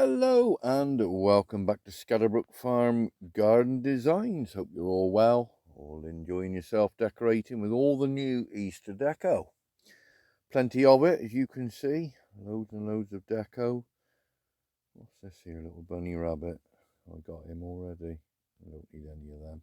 Hello and welcome back to Scatterbrook Farm Garden Designs. Hope you're all well, all enjoying yourself decorating with all the new Easter deco. Plenty of it, as you can see. Loads and loads of deco. What's this here, little bunny rabbit? I got him already. I don't need any of them.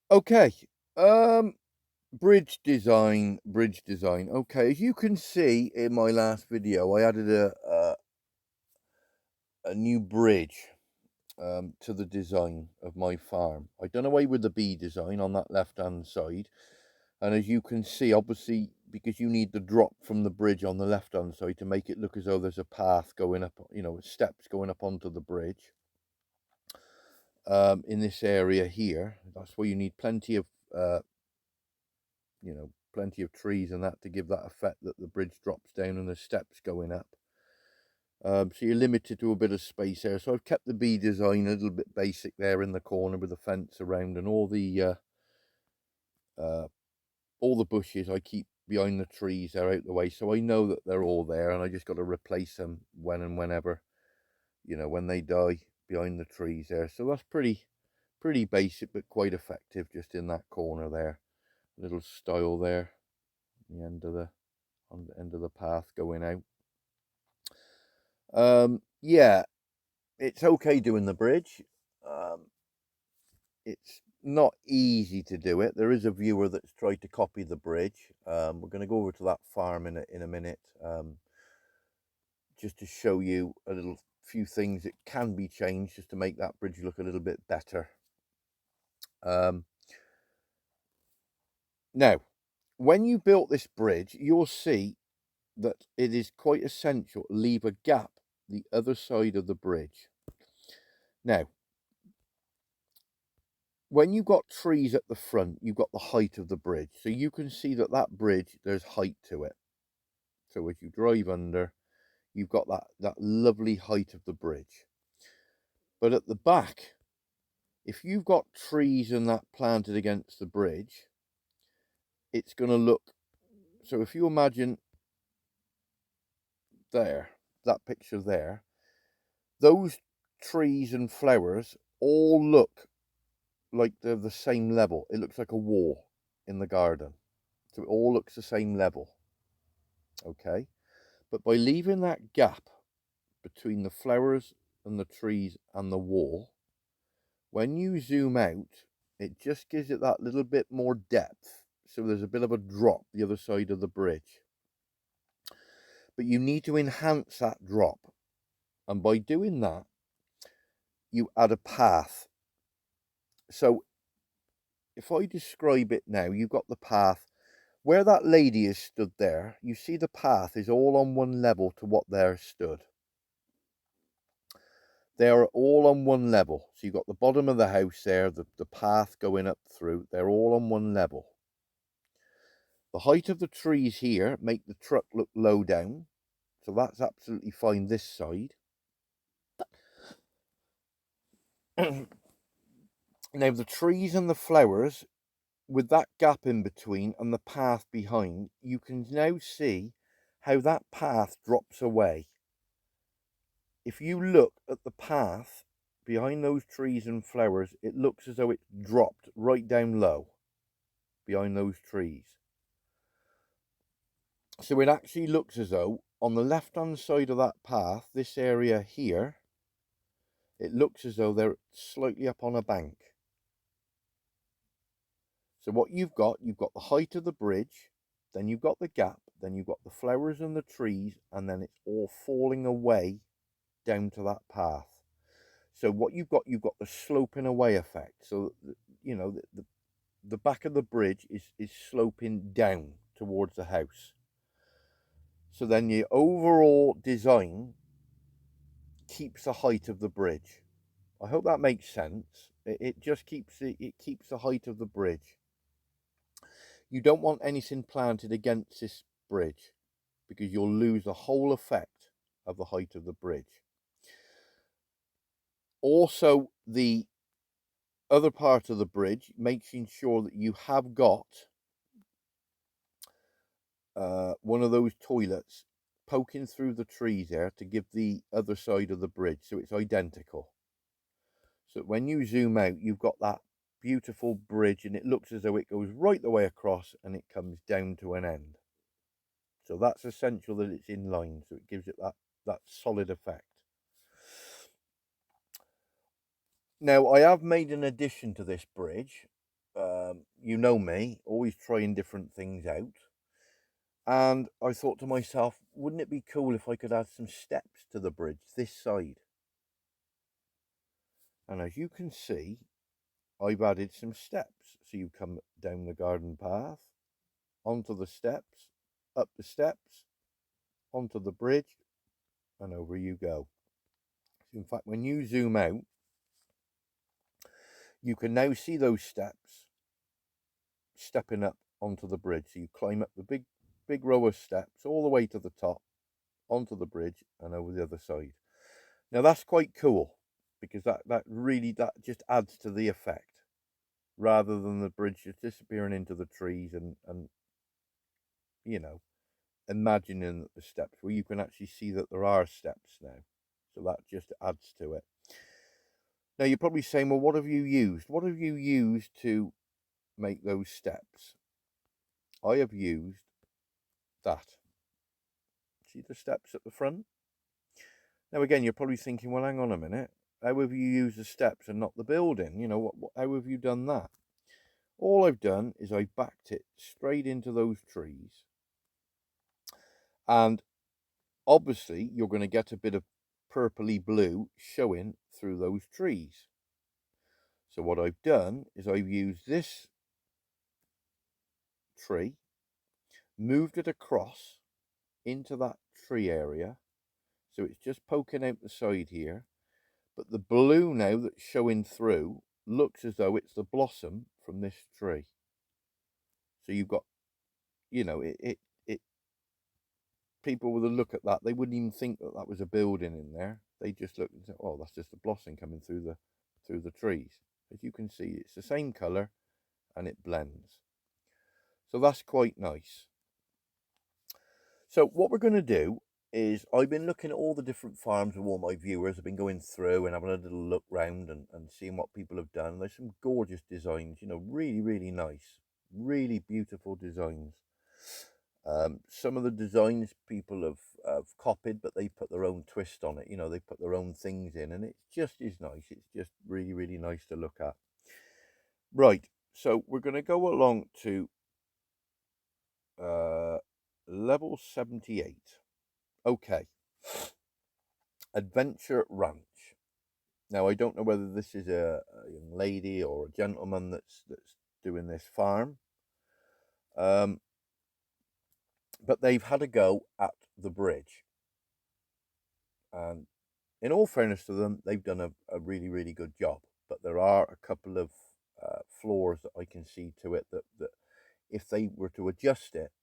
Okay, bridge design. Okay, as you can see in my last video, I added a new bridge to the design of my farm. I done away with the bee design on that left hand side, and as you can see, obviously because you need the drop from the bridge on the left hand side to make it look as though there's a path going up, steps going up onto the bridge. In this area here, that's where you need plenty of plenty of trees and that to give that effect that the bridge drops down and the steps going up. So you're limited to a bit of space there. So I've kept the bee design a little bit basic there in the corner with the fence around, and all the bushes I keep behind the trees. They're out the way, so I know that they're all there, and I just got to replace them when and whenever, when they die behind the trees there. So that's pretty basic, but quite effective just in that corner there. Little stile there, on the end of the path going out. Yeah, it's okay doing the bridge. It's not easy to do it. There is a viewer that's tried to copy the bridge. We're going to go over to that farm in a minute, just to show you a little few things that can be changed just to make that bridge look a little bit better. Now, when you built this bridge, you'll see that it is quite essential to leave a gap the other side of the bridge. Now, when you've got trees at the front, you've got the height of the bridge. So you can see that that bridge, there's height to it. So as you drive under, you've got that lovely height of the bridge. But at the back, if you've got trees and that planted against the bridge, it's going to look... So if you imagine there, that picture there, those trees and flowers all look like they're the same level. It looks like a wall in the garden. So it all looks the same level. Okay. But by leaving that gap between the flowers and the trees and the wall, when you zoom out, it just gives it that little bit more depth. So there's a bit of a drop the other side of the bridge. But you need to enhance that drop. And by doing that, you add a path. So if I describe it now, you've got the path. Where that lady is stood there, you see the path is all on one level to what they're stood. They are all on one level. So you've got the bottom of the house there, the path going up through. They're all on one level. The height of the trees here make the truck look low down. So that's absolutely fine this side. Now the trees and the flowers, with that gap in between and the path behind, you can now see how that path drops away. If you look at the path behind those trees and flowers, it looks as though it dropped right down low behind those trees. So it actually looks as though on the left hand side of that path, this area here, it looks as though they're slightly up on a bank. So what you've got the height of the bridge, then you've got the gap, then you've got the flowers and the trees, and then it's all falling away down to that path. So what you've got the sloping away effect. So, the back of the bridge is sloping down towards the house. So then your overall design keeps the height of the bridge. I hope that makes sense. It just keeps the height of the bridge. You don't want anything planted against this bridge because you'll lose the whole effect of the height of the bridge. Also, the other part of the bridge, making sure that you have got one of those toilets poking through the trees there to give the other side of the bridge, so it's identical. So when you zoom out, you've got that beautiful bridge, and it looks as though it goes right the way across and it comes down to an end. So that's essential that it's in line, so it gives it that solid effect. Now, I have made an addition to this bridge. You know me, always trying different things out. And I thought to myself, wouldn't it be cool if I could add some steps to the bridge this side? And as you can see, I've added some steps. So you come down the garden path, onto the steps, up the steps, onto the bridge, and over you go. So in fact, when you zoom out, you can now see those steps stepping up onto the bridge. So you climb up the big row of steps all the way to the top, onto the bridge and over the other side. Now that's quite cool, because that just adds to the effect, rather than the bridge just disappearing into the trees and you know, imagining the steps, where you can actually see that there are steps now. So that just adds to it. Now you're probably saying, well, what have you used? What have you used to make those steps? I have used that. See the steps at the front? Now again, you're probably thinking, well, hang on a minute. How have you used the steps and not the building? You know, how have you done that? All I've done is I backed it straight into those trees. And obviously, you're going to get a bit of purpley blue showing through those trees. So what I've done is I've used this tree, moved it across into that tree area. So it's just poking out the side here. But the blue now that's showing through looks as though it's the blossom from this tree. So you've got, you know, people with a look at that, they wouldn't even think that that was a building in there. They just look and say, oh, that's just a blossom coming through the trees. As you can see, it's the same colour and it blends. So that's quite nice. So what we're going to do is, I've been looking at all the different farms with all my viewers. I've been going through and having a little look round and seeing what people have done. There's some gorgeous designs, you know, really, really nice, really beautiful designs. Some of the designs people have copied, but they put their own twist on it. You know, they put their own things in, and it's just as nice. It's just really, really nice to look at. Right, so we're going to go along to level 78. Okay, Adventure Ranch. Now, I don't know whether this is a young lady or a gentleman that's doing this farm. But they've had a go at the bridge. And in all fairness to them, they've done a really, really good job. But there are a couple of flaws that I can see to it that if they were to adjust it,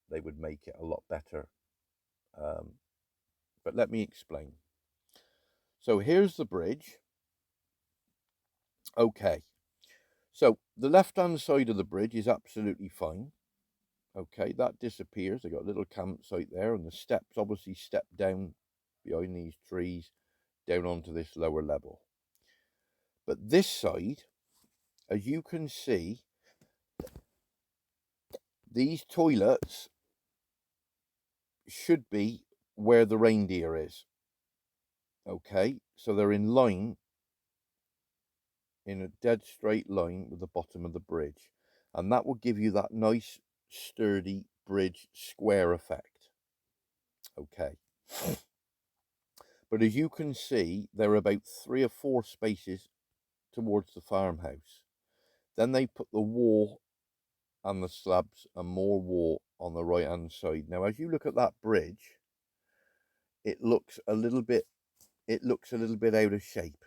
they would make it a lot better. But let me explain. So here's the bridge. Okay. So the left-hand side of the bridge is absolutely fine. Okay, that disappears. They got a little campsite there, and the steps obviously step down behind these trees down onto this lower level. But this side, as you can see, these toilets should be where the reindeer is. Okay, so they're in line, in a dead straight line with the bottom of the bridge, and that will give you that nice sturdy bridge square effect. Okay, but as you can see, they're about 3 or 4 spaces towards the farmhouse. Then they put the wall and the slabs and more wall on the right hand side. Now as you look at that bridge, it looks a little bit out of shape.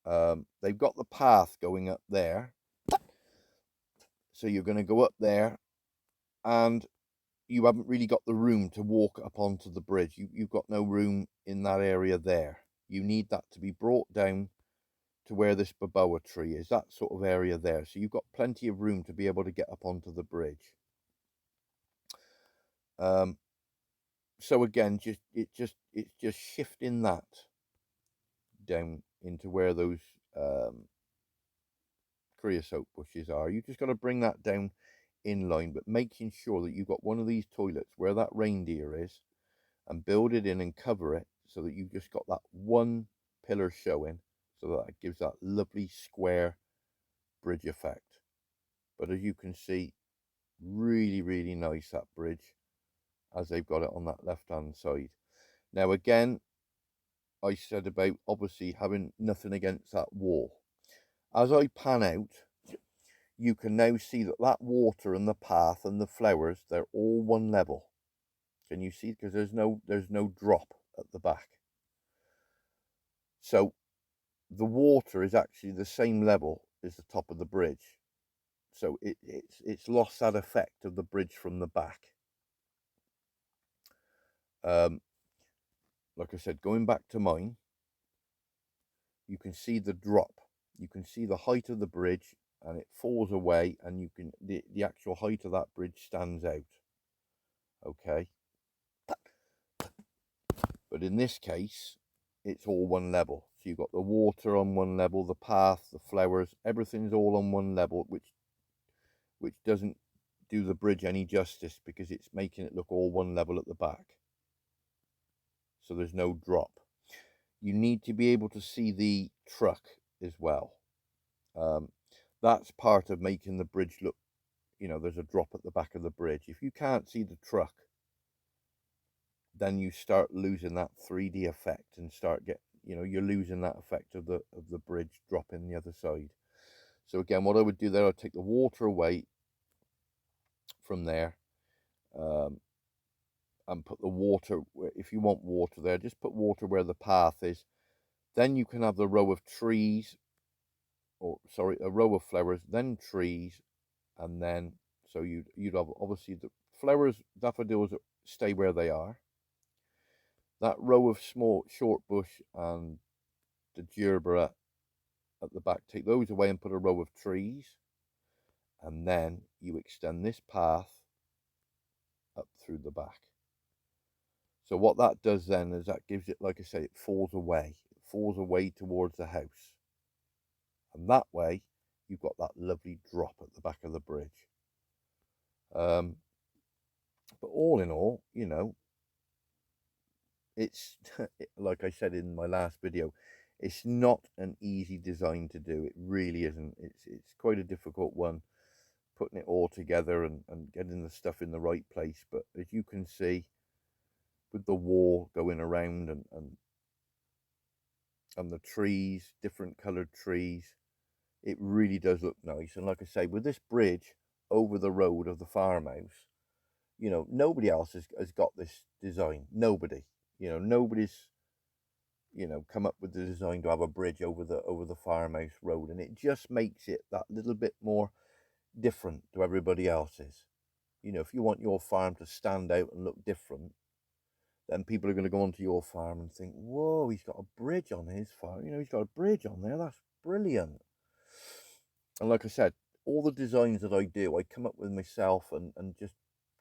They've got the path going up there, so you're going to go up there, and you haven't really got the room to walk up onto the bridge. You've got no room in that area there. You need that to be brought down to where this baboa tree is, that sort of area there. So you've got plenty of room to be able to get up onto the bridge. So again, it's just shifting that down into where those creosote bushes are. You just got to bring that down in line, but making sure that you've got one of these toilets where that reindeer is, and build it in and cover it so that you've just got that one pillar showing, so that it gives that lovely square bridge effect. But as you can see, really nice, that bridge, as they've got it on that left hand side. Now again, I said about obviously having nothing against that wall. As I pan out, you can now see that that water and the path and the flowers, they're all one level. Can you see? Because there's no drop at the back. So the water is actually the same level as the top of the bridge. So it's lost that effect of the bridge from the back. Like I said, going back to mine, you can see the drop. You can see the height of the bridge, and it falls away, and you can the actual height of that bridge stands out. Okay. But in this case, it's all one level. So you've got the water on one level, the path, the flowers, everything's all on one level, which doesn't do the bridge any justice, because it's making it look all one level at the back. So there's no drop. You need to be able to see the truck as well. That's part of making the bridge look, there's a drop at the back of the bridge. If you can't see the truck, then you start losing that 3D effect, and you're losing that effect of the bridge dropping the other side. So again, what I would do there, I'd take the water away from there, and put the water, if you want water there, just put water where the path is. Then you can have the row of trees, or sorry, a row of flowers, then trees, and then, so you'd have obviously the flowers, daffodils stay where they are. That row of small short bush and the gerbera at the back, take those away and put a row of trees, and then you extend this path up through the back. So what that does then is that gives it, like I say, it falls away towards the house, and that way you've got that lovely drop at the back of the bridge. But all in all, it's like I said in my last video, it's not an easy design to do. It really isn't. It's quite a difficult one, putting it all together and getting the stuff in the right place. But as you can see, with the wall going around and the trees, different coloured trees, it really does look nice. And like I say, with this bridge over the road of the farmhouse, nobody else has got this design. Nobody. Nobody's come up with the design to have a bridge over the farmhouse road, and it just makes it that little bit more different to everybody else's. If you want your farm to stand out and look different, then people are going to go onto your farm and think, whoa, he's got a bridge on his farm. He's got a bridge on there. That's brilliant. And like I said, all the designs that I do, I come up with myself and just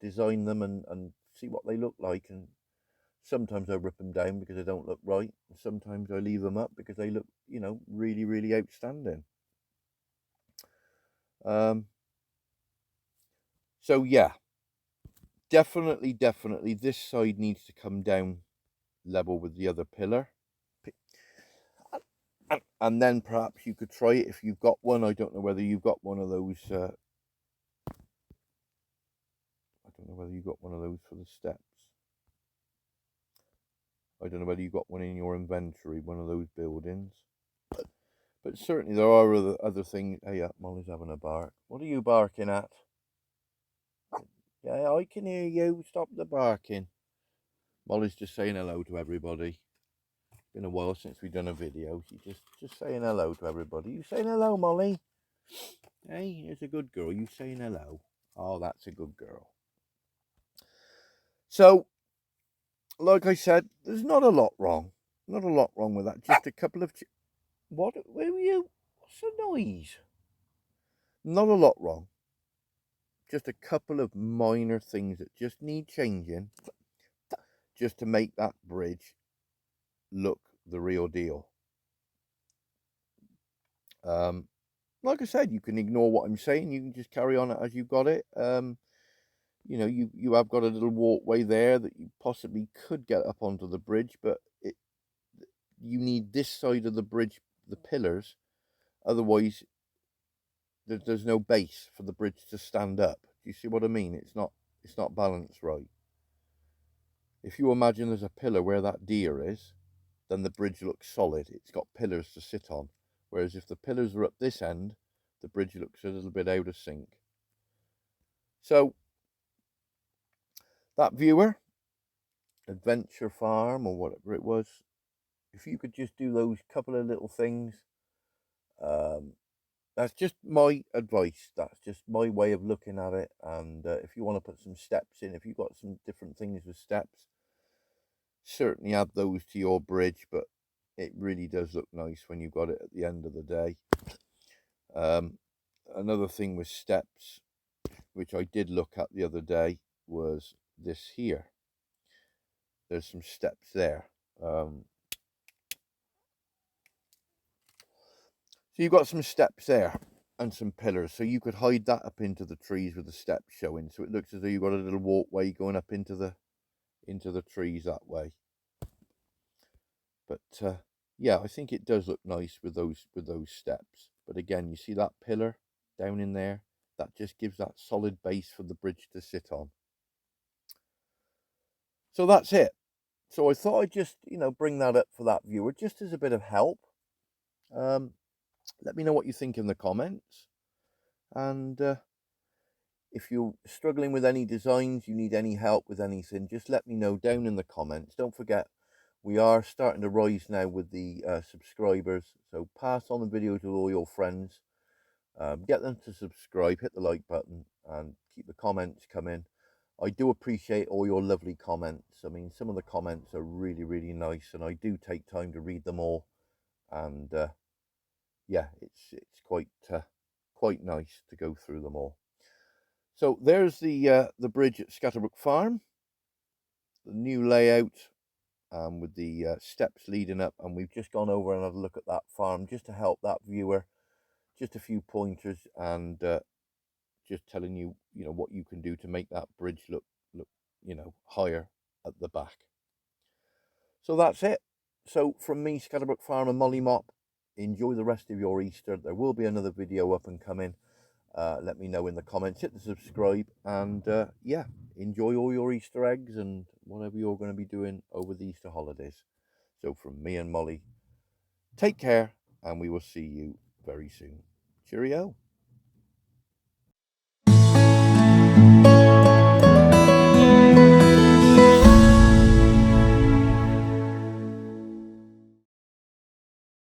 design them and see what they look like. And sometimes I rip them down because they don't look right. And sometimes I leave them up because they look, really outstanding. So yeah, definitely this side needs to come down level with the other pillar. And then perhaps you could try it if you've got one. I don't know whether you've got one of those. I don't know whether you've got one of those for the steps. I don't know whether you've got one in your inventory, one of those buildings. But certainly there are other things. Hey, Molly's having a bark. What are you barking at? Yeah, I can hear you. Stop the barking. Molly's just saying hello to everybody. It's been a while since we've done a video. She's just saying hello to everybody. You saying hello, Molly? Hey, there's a good girl. You saying hello? Oh, that's a good girl. So, like I said, there's not a lot wrong. Not a lot wrong with that. Just a couple of... What? Where were you? What's the noise? Not a lot wrong. Just a couple of minor things that just need changing. just to make that bridge look the real deal. Like I said, you can ignore what I'm saying. You can just carry on as you got it. You know, you have got a little walkway there that you possibly could get up onto the bridge, but you need this side of the bridge, the pillars. Otherwise, there's no base for the bridge to stand up. Do you see what I mean? It's not balanced right. If you imagine there's a pillar where that deer is, then the bridge looks solid. It's got pillars to sit on. Whereas if the pillars are up this end, the bridge looks a little bit out of sync. So that viewer, Adventure Farm or whatever it was, if you could just do those couple of little things, that's just my advice. That's just my way of looking at it. And if you want to put some steps in, if you've got some different things with steps, certainly add those to your bridge. But it really does look nice when you've got it at the end of the day. Another thing with steps, which I did look at the other day, was this here. There's some steps there. So you've got some steps there and some pillars, so you could hide that up into the trees with the steps showing, so it looks as though you've got a little walkway going up into the trees that way. But yeah, I think it does look nice with those steps. But again, you see that pillar down in there? That just gives that solid base for the bridge to sit on. So that's it. So I thought I'd just, bring that up for that viewer, just as a bit of help. Let me know what you think in the comments. And if you're struggling with any designs, you need any help with anything, just let me know down in the comments. Don't forget, we are starting to rise now with the subscribers. So pass on the video to all your friends. Get them to subscribe, hit the like button, and keep the comments coming. I do appreciate all your lovely comments. I mean, some of the comments are really, really nice, and I do take time to read them all. And yeah, it's quite nice to go through them all. So there's the bridge at Scatterbrook Farm, the new layout, with the steps leading up, and we've just gone over and had a look at that farm just to help that viewer, just a few pointers, and just telling you, what you can do to make that bridge look, higher at the back. So that's it. So from me, Scatterbrook Farm and Molly Mop, enjoy the rest of your Easter. There will be another video up and coming. Let me know in the comments, hit the subscribe, and yeah, enjoy all your Easter eggs and whatever you're going to be doing over the Easter holidays. So from me and Molly, take care, and we will see you very soon. Cheerio.